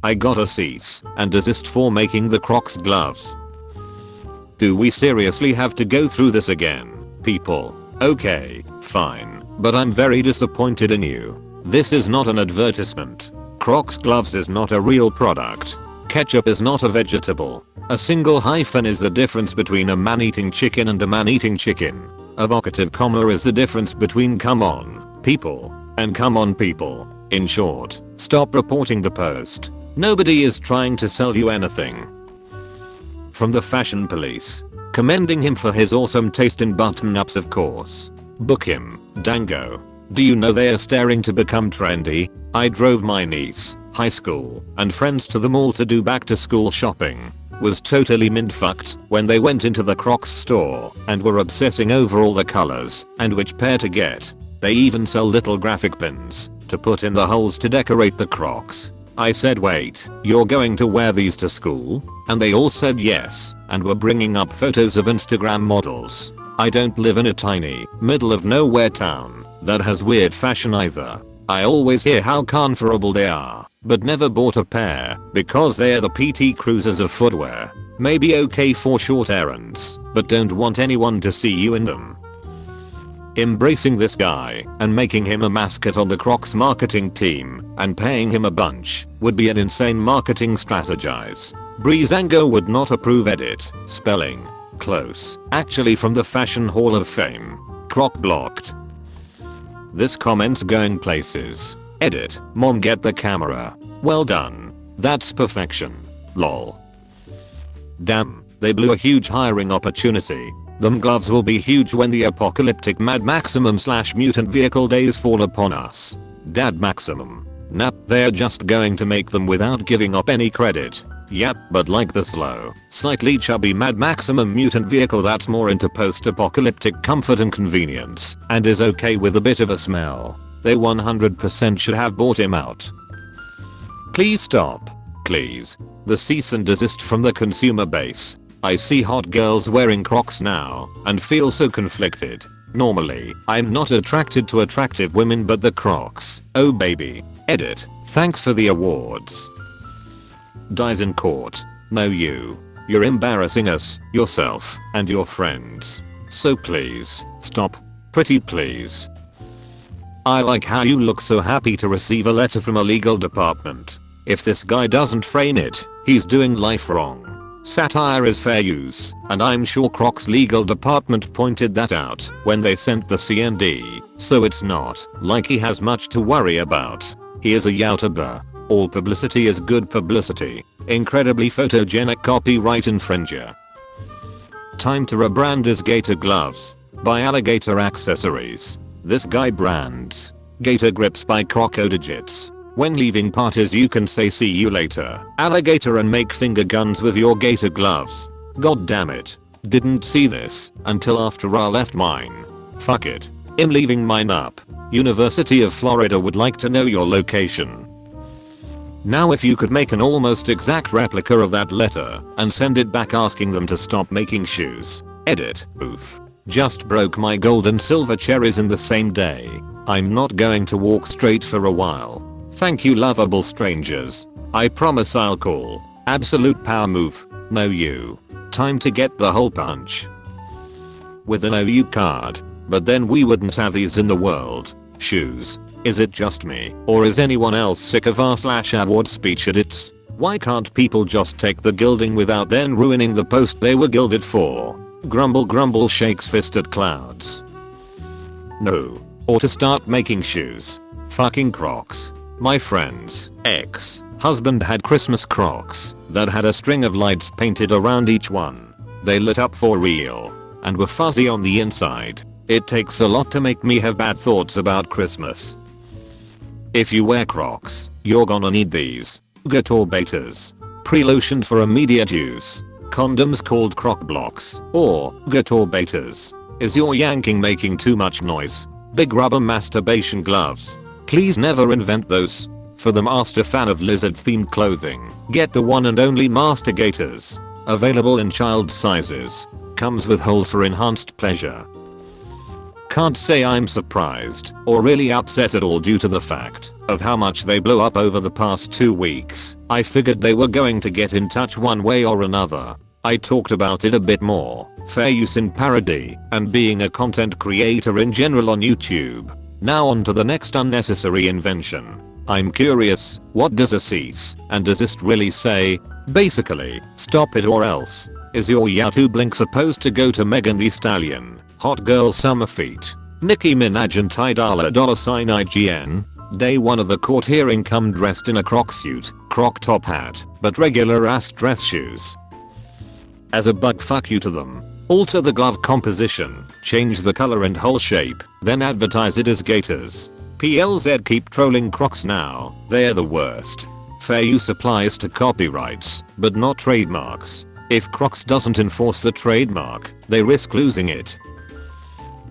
I got a cease and desist for making the Crocs gloves. Do we seriously have to go through this again, people? Okay, fine, but I'm very disappointed in you. This is not an advertisement. Crocs Gloves is not a real product. Ketchup is not a vegetable. A single hyphen is the difference between a man eating chicken and a man eating chicken. A vocative comma is the difference between come on, people, and come on people. In short, stop reporting the post. Nobody is trying to sell you anything. From the fashion police. Commending him for his awesome taste in button-ups, of course. Book him, dango. Do you know they are staring to become trendy? I drove my niece, high school, and friends to the mall to do back to school shopping. Was totally mind-fucked when they went into the Crocs store and were obsessing over all the colors and which pair to get. They even sell little graphic pins to put in the holes to decorate the Crocs. I said, wait, you're going to wear these to school? And they all said yes and were bringing up photos of Instagram models. I don't live in a tiny, middle of nowhere town that has weird fashion either. I always hear how comfortable they are, but never bought a pair because they are the PT Cruisers of footwear. Maybe okay for short errands, but don't want anyone to see you in them. Embracing this guy and making him a mascot on the Crocs marketing team and paying him a bunch would be an insane marketing strategize. Breezango would not approve. Edit. Spelling. Close. Actually from the Fashion Hall of Fame. Croc blocked. This comment's going places. Edit. Mom, get the camera. Well done. That's perfection. Lol. Damn, they blew a huge hiring opportunity. Them gloves will be huge when the apocalyptic Mad Maximum / mutant vehicle days fall upon us. Dad Maximum. Nap, they're just going to make them without giving up any credit. Yep, but like the slow, slightly chubby Mad Maximum mutant vehicle that's more into post-apocalyptic comfort and convenience and is okay with a bit of a smell. They 100% should have bought him out. Please stop. Please. The cease and desist from the consumer base. I see hot girls wearing Crocs now and feel so conflicted. Normally, I'm not attracted to attractive women, but the Crocs, oh baby. Edit. Thanks for the awards. Dies in court. No, you're embarrassing us, yourself, and your friends. So please, stop. Pretty please. I like how you look so happy to receive a letter from a legal department. If this guy doesn't frame it, he's doing life wrong. Satire is fair use, and I'm sure Crocs legal department pointed that out when they sent the C&D, so it's not like he has much to worry about. He is a YouTuber. All publicity is good publicity. Incredibly photogenic copyright infringer. Time to rebrand as Gator Gloves by Alligator Accessories. This guy brands Gator Grips by Crocodigits. When leaving parties you can say see you later, alligator, and make finger guns with your Gator Gloves. God damn it. Didn't see this until after I left mine. Fuck it. I'm leaving mine up. University of Florida would like to know your location. Now if you could make an almost exact replica of that letter and send it back asking them to stop making shoes. Edit. Oof. Just broke my gold and silver cherries in the same day. I'm not going to walk straight for a while. Thank you, lovable strangers. I promise I'll call. Absolute power move. No you. Time to get the hole punch. With an OU card. But then we wouldn't have these in the world. Shoes. Is it just me, or is anyone else sick of r/award speech edits? Why can't people just take the gilding without then ruining the post they were gilded for? Grumble grumble shakes fist at clouds. No. Or to start making shoes. Fucking Crocs. My friend's ex-husband had Christmas Crocs that had a string of lights painted around each one. They lit up for real and were fuzzy on the inside. It takes a lot to make me have bad thoughts about Christmas. If you wear Crocs, you're gonna need these. Gator Betas. Pre-lotioned for immediate use. Condoms called Croc Blocks or Gator Betas. Is your yanking making too much noise? Big rubber masturbation gloves. Please never invent those. For the master fan of lizard themed clothing, get the one and only Master Gators. Available in child sizes. Comes with holes for enhanced pleasure. can't say I'm surprised or really upset at all due to the fact of how much they blew up over the past 2 weeks. I figured they were going to get in touch one way or another. I talked about it a bit more, fair use in parody, and being a content creator in general on YouTube. Now on to the next unnecessary invention. I'm curious, what does a cease and desist really say? Basically, stop it or else. Is your Yahoo blink supposed to go to Megan Thee Stallion, Hot Girl Summer Feet, Nicki Minaj and Ty Dolla $IGN? Day 1 of the court hearing, come dressed in a croc suit, croc top hat, but regular ass dress shoes. As a bug fuck you to them. Alter the glove composition, change the color and hole shape, then advertise it as gaiters. PLZ, keep trolling Crocs now, they're the worst. Fair use applies to copyrights, but not trademarks. If Crocs doesn't enforce the trademark, they risk losing it.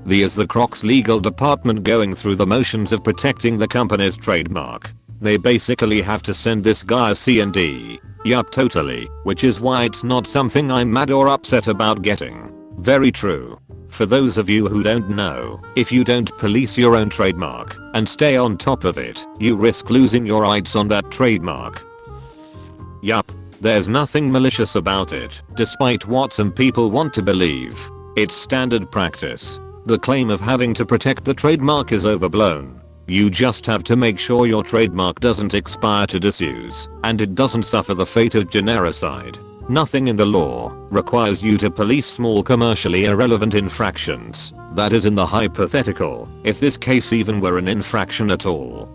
Is the Crocs legal department going through the motions of protecting the company's trademark? They basically have to send this guy a C&D. Yup, totally, which is why it's not something I'm mad or upset about getting. Very true. For those of you who don't know, if you don't police your own trademark and stay on top of it, you risk losing your rights on that trademark. Yup, there's nothing malicious about it, despite what some people want to believe. It's standard practice. The claim of having to protect the trademark is overblown. You just have to make sure your trademark doesn't expire to disuse, and it doesn't suffer the fate of genericide. Nothing in the law requires you to police small commercially irrelevant infractions. That is in the hypothetical, if this case even were an infraction at all.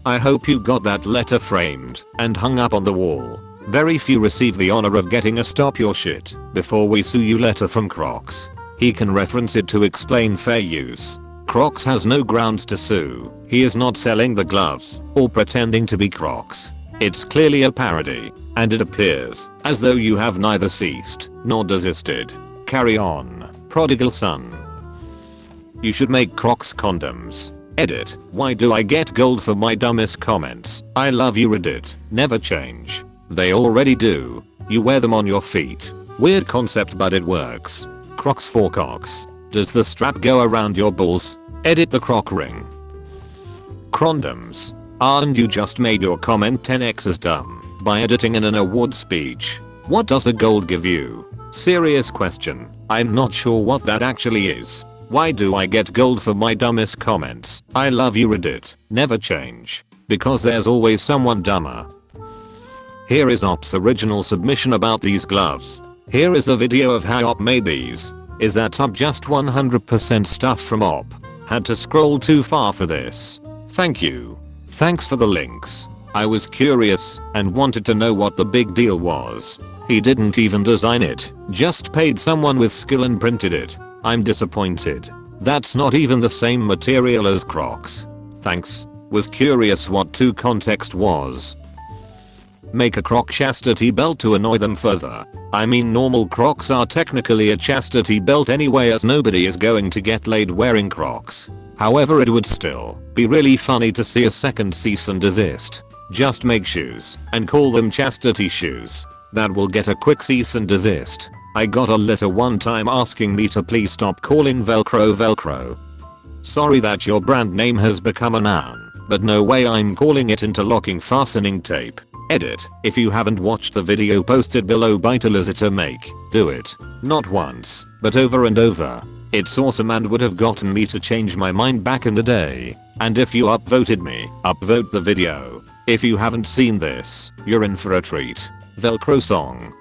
I hope you got that letter framed and hung up on the wall. Very few receive the honor of getting a "stop your shit before we sue you" letter from Crocs. He can reference it to explain fair use. Crocs has no grounds to sue. He is not selling the gloves or pretending to be Crocs. It's clearly a parody, and it appears as though you have neither ceased nor desisted. Carry on, prodigal son. You should make Crocs condoms. Edit. Why do I get gold for my dumbest comments? I love you, Reddit. Never change. They already do. You wear them on your feet. Weird concept, but it works. Crocs for cocks. Does the strap go around your balls? Edit the croc ring. Condoms. And you just made your comment 10x as dumb by editing in an award speech. What does a gold give you? Serious question. I'm not sure what that actually is. Why do I get gold for my dumbest comments? I love you, Reddit. Never change. Because there's always someone dumber. Here is Op's original submission about these gloves. Here is the video of how Op made these. Is that sub just 100% stuff from Op? Had to scroll too far for this. Thank you. Thanks for the links. I was curious and wanted to know what the big deal was. He didn't even design it, just paid someone with skill and printed it. I'm disappointed. That's not even the same material as Crocs. Thanks. Was curious what to context was. Make a Croc chastity belt to annoy them further. I mean, normal Crocs are technically a chastity belt anyway, as nobody is going to get laid wearing Crocs. However, it would still be really funny to see a second cease and desist. Just make shoes and call them chastity shoes. That will get a quick cease and desist. I got a letter one time asking me to please stop calling Velcro Velcro. Sorry that your brand name has become a noun, but no way I'm calling it interlocking fastening tape. Edit. If you haven't watched the video posted below by Tolizita Make, do it. Not once, but over and over. It's awesome and would have gotten me to change my mind back in the day. And if you upvoted me, upvote the video. If you haven't seen this, you're in for a treat. Velcro song.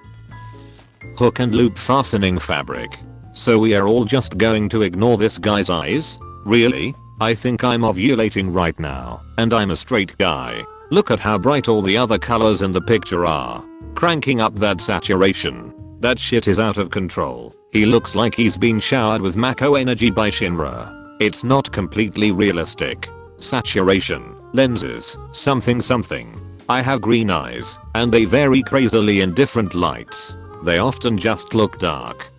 Hook and loop fastening fabric. So we are all just going to ignore this guy's eyes? Really? I think I'm ovulating right now, and I'm a straight guy. Look at how bright all the other colors in the picture are. Cranking up that saturation. That shit is out of control. He looks like he's been showered with Mako energy by Shinra. It's not completely realistic. Saturation, lenses, something. I have green eyes, and they vary crazily in different lights. They often just look dark.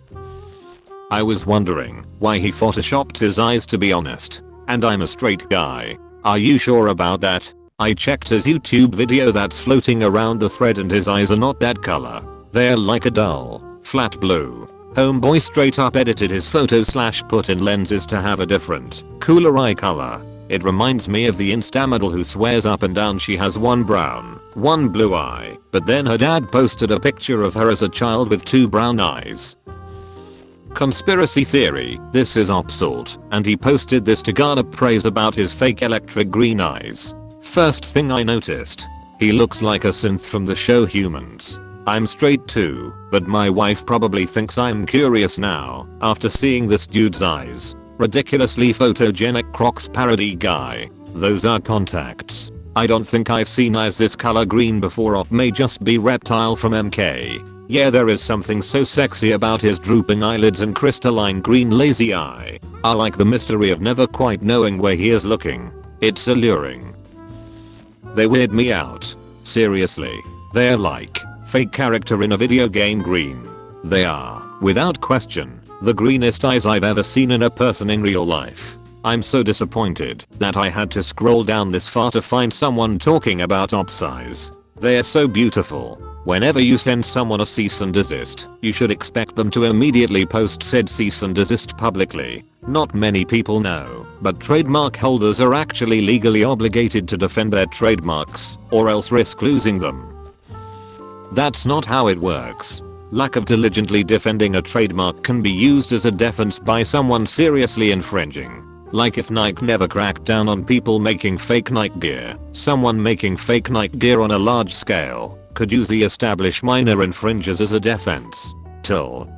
I was wondering why he photoshopped his eyes, to be honest. And I'm a straight guy. Are you sure about that? I checked his YouTube video that's floating around the thread and his eyes are not that color. They're like a dull, flat blue. Homeboy straight up edited his photo / put in lenses to have a different, cooler eye color. It reminds me of the Insta model who swears up and down she has one brown, one blue eye, but then her dad posted a picture of her as a child with 2 brown eyes. Conspiracy theory, this is Opsalt, and he posted this to garner praise about his fake electric green eyes. First thing I noticed, he looks like a synth from the show Humans. I'm straight too, but my wife probably thinks I'm curious now, after seeing this dude's eyes. Ridiculously photogenic Crocs parody guy. Those are contacts. I don't think I've seen eyes this color green before, or may just be Reptile from MK. Yeah, there is something so sexy about his drooping eyelids and crystalline green lazy eye. I like the mystery of never quite knowing where he is looking. It's alluring. They weird me out. Seriously. They're like fake character in a video game green. They are, without question, the greenest eyes I've ever seen in a person in real life. I'm so disappointed that I had to scroll down this far to find someone talking about ops eyes. They're so beautiful. Whenever you send someone a cease and desist, you should expect them to immediately post said cease and desist publicly. Not many people know, but trademark holders are actually legally obligated to defend their trademarks, or else risk losing them. That's not how it works. Lack of diligently defending a trademark can be used as a defense by someone seriously infringing. Like if Nike never cracked down on people making fake Nike gear, someone making fake Nike gear on a large scale could use the established minor infringers as a defense. Till.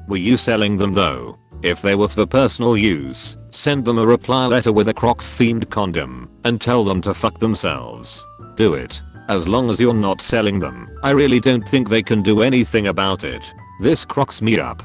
Were you selling them though? If they were for personal use, send them a reply letter with a Crocs themed condom and tell them to fuck themselves. Do it. As long as you're not selling them, I really don't think they can do anything about it. This crocks me up.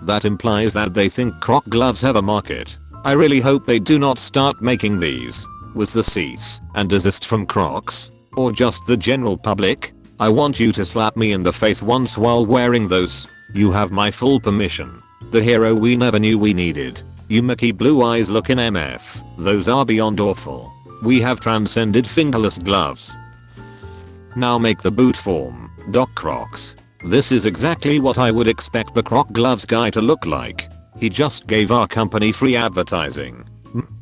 That implies that they think Croc gloves have a market. I really hope they do not start making these. Was the cease and desist from Crocs? Or just the general public? I want you to slap me in the face once while wearing those. You have my full permission. The hero we never knew we needed. You Mickey blue eyes looking MF. Those are beyond awful. We have transcended fingerless gloves. Now make the boot form, Doc Crocs. This is exactly what I would expect the Croc Gloves guy to look like. He just gave our company free advertising.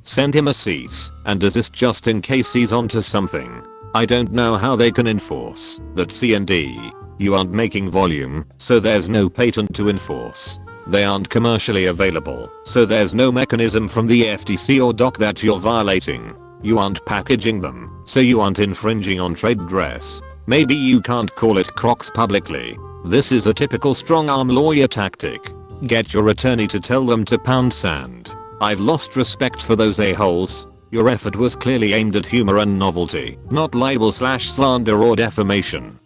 Send him a cease and desist just in case he's onto something. I don't know how they can enforce that C&D. You aren't making volume, so there's no patent to enforce. They aren't commercially available, so there's no mechanism from the FTC or DOC that you're violating. You aren't packaging them, so you aren't infringing on trade dress. Maybe you can't call it Crocs publicly. This is a typical strong arm lawyer tactic. Get your attorney to tell them to pound sand. I've lost respect for those a-holes. Your effort was clearly aimed at humor and novelty, not libel/slander or defamation.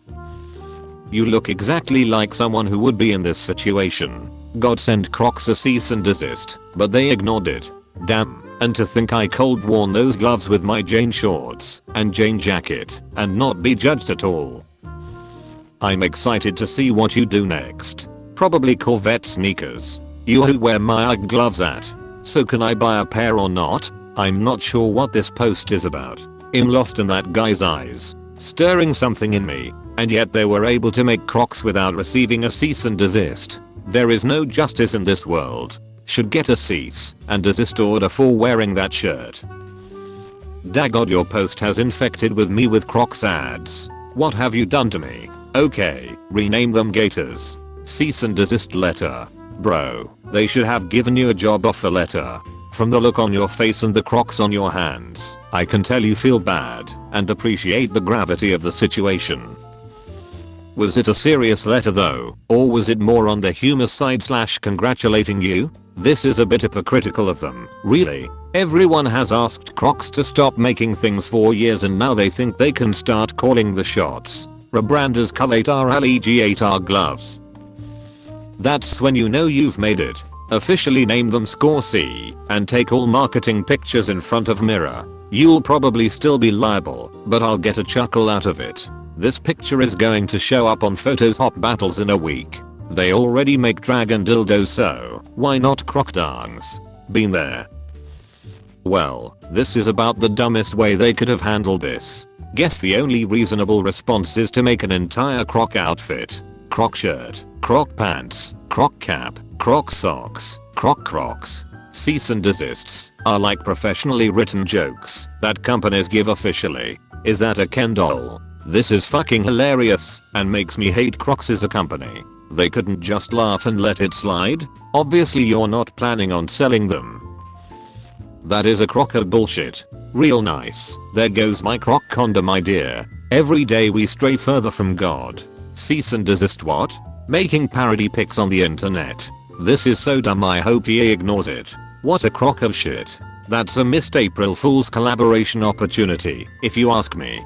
You look exactly like someone who would be in this situation. God sent Crocs a cease and desist, but they ignored it. Damn. And to think I cold worn those gloves with my Jane shorts and Jane jacket and not be judged at all. I'm excited to see what you do next. Probably Corvette sneakers. You who wear my UGG gloves at. So can I buy a pair or not? I'm not sure what this post is about. I'm lost in that guy's eyes, stirring something in me, and yet they were able to make Crocs without receiving a cease and desist. There is no justice in this world. Should get a cease and desist order for wearing that shirt. Daggod, your post has infected me with Crocs ads. What have you done to me? Okay, rename them Gators. Cease and desist letter. Bro, they should have given you a job offer letter. From the look on your face and the Crocs on your hands, I can tell you feel bad and appreciate the gravity of the situation. Was it a serious letter though, or was it more on the humor side / congratulating you? This is a bit hypocritical of them, really. Everyone has asked Crocs to stop making things for years and now they think they can start calling the shots. Rebrand as Cull8R gloves. That's when you know you've made it. Officially name them Score C and take all marketing pictures in front of mirror. You'll probably still be liable, but I'll get a chuckle out of it. This picture is going to show up on Photos Hop Battles in a week. They already make dragon dildos, so why not crocodongs? Been there. Well, this is about the dumbest way they could have handled this. Guess the only reasonable response is to make an entire croc outfit. Croc shirt, Croc pants, Croc cap, Croc socks, Crocs. Cease and desists are like professionally written jokes that companies give officially. Is that a Ken doll? This is fucking hilarious and makes me hate Crocs as a company. They couldn't just laugh and let it slide? Obviously you're not planning on selling them. That is a crock of bullshit. Real nice. There goes my croc condom idea. Every day we stray further from God. Cease and desist what? Making parody pics on the internet. This is so dumb, I hope he ignores it. What a crock of shit. That's a missed April Fool's collaboration opportunity, if you ask me.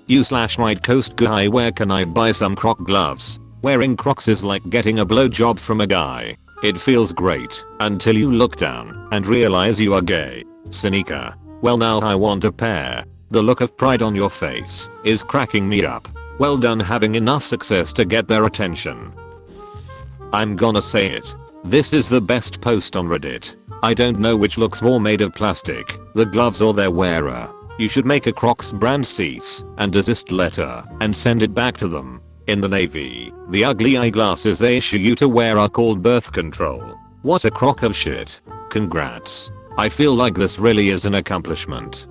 You/right coast guy, where can I buy some Croc gloves? Wearing Crocs is like getting a blowjob from a guy. It feels great until you look down and realize you are gay. Sinica. Well, now I want a pair. The look of pride on your face is cracking me up. Well done having enough success to get their attention. I'm gonna say it. This is the best post on Reddit. I don't know which looks more made of plastic, the gloves or their wearer. You should make a Crocs brand cease and desist letter and send it back to them. In the Navy, the ugly eyeglasses they issue you to wear are called birth control. What a crock of shit. Congrats. I feel like this really is an accomplishment.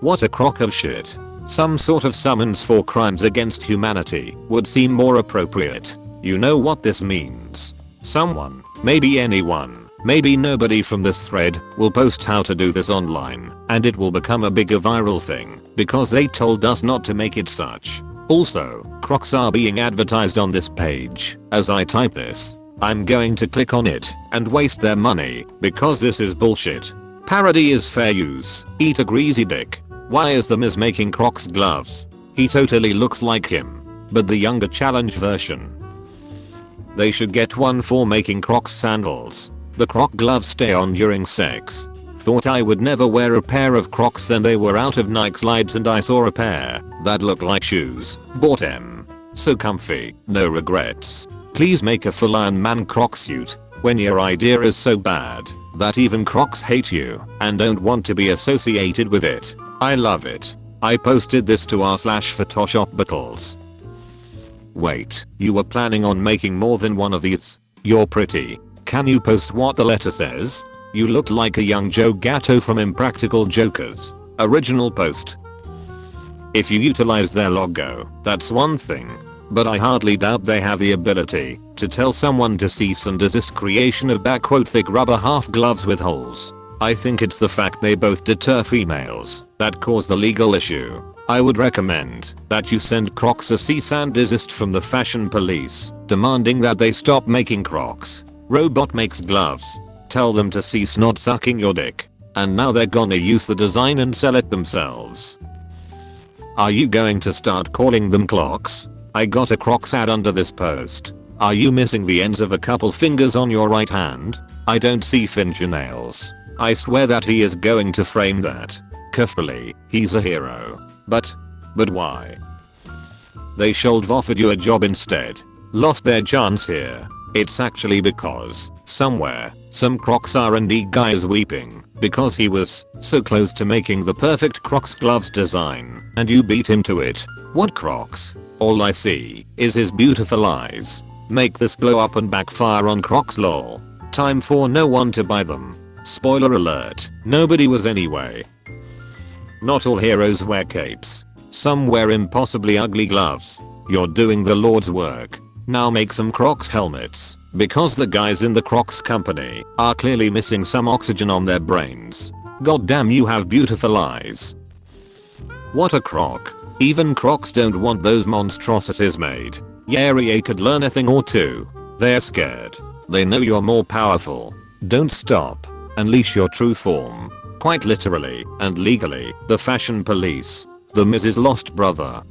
What a crock of shit. Some sort of summons for crimes against humanity would seem more appropriate. You know what this means. Someone, maybe anyone, maybe nobody from this thread will post how to do this online and it will become a bigger viral thing because they told us not to make it such. Also, Crocs are being advertised on this page. As I type this, I'm going to click on it and waste their money because this is bullshit. Parody is fair use. Eat a greasy dick. Why is the Miz making Crocs gloves? He totally looks like him, but the younger challenge version. They should get one for making Crocs sandals. The Croc gloves stay on during sex. Thought I would never wear a pair of Crocs, then they were out of Nike slides and I saw a pair that looked like shoes. Bought them. So comfy, no regrets. Please make a full Iron Man Croc suit when your idea is so bad that even Crocs hate you and don't want to be associated with it. I love it. I posted this to r/Photoshop battles. Wait, you were planning on making more than one of these? You're pretty. Can you post what the letter says? You look like a young Joe Gatto from Impractical Jokers. Original post. If you utilize their logo, that's one thing. But I hardly doubt they have the ability to tell someone to cease and desist creation of thick rubber half gloves with holes. I think it's the fact they both deter females that cause the legal issue. I would recommend that you send Crocs a cease and desist from the fashion police, demanding that they stop making Crocs. Robot makes gloves. Tell them to cease not sucking your dick. And now they're gonna use the design and sell it themselves. Are you going to start calling them clocks? I got a Crocs ad under this post. Are you missing the ends of a couple fingers on your right hand? I don't see fingernails. I swear that he is going to frame that. Carefully, he's a hero. But why? They should have offered you a job instead. Lost their chance here. It's actually because, somewhere, some Crocs R&D guy is weeping because he was so close to making the perfect Crocs gloves design and you beat him to it. What Crocs? All I see is his beautiful eyes. Make this blow up and backfire on Crocs lol. Time for no one to buy them. Spoiler alert, nobody was anyway. Not all heroes wear capes. Some wear impossibly ugly gloves. You're doing the Lord's work. Now make some Crocs helmets, because the guys in the Crocs company are clearly missing some oxygen on their brains. God damn, you have beautiful eyes. What a crock. Even Crocs don't want those monstrosities made. Yeah, could learn a thing or two. They're scared. They know you're more powerful. Don't stop. Unleash your true form. Quite literally and legally, the fashion police. The Mrs. Lost brother.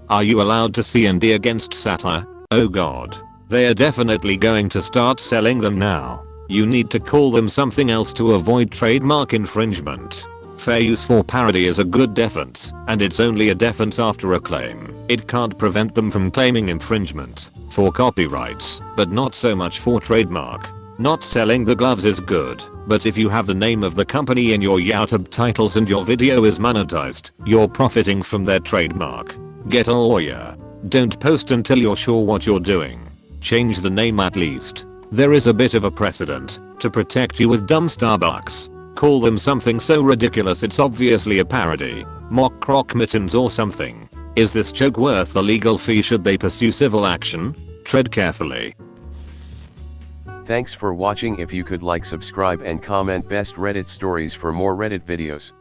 Are you allowed to C&D against satire? Oh god. They are definitely going to start selling them now. You need to call them something else to avoid trademark infringement. Fair use for parody is a good defense, and it's only a defense after a claim. It can't prevent them from claiming infringement for copyrights, but not so much for trademark. Not selling the gloves is good, but if you have the name of the company in your YouTube titles and your video is monetized, you're profiting from their trademark. Get a lawyer. Don't post until you're sure what you're doing. Change the name at least. There is a bit of a precedent to protect you with dumb Starbucks. Call them something so ridiculous it's obviously a parody. Mock croc mittens or something. Is this joke worth the legal fee? Should they pursue civil action? Tread carefully. Thanks for watching. If you could like, subscribe and comment best Reddit stories for more Reddit videos.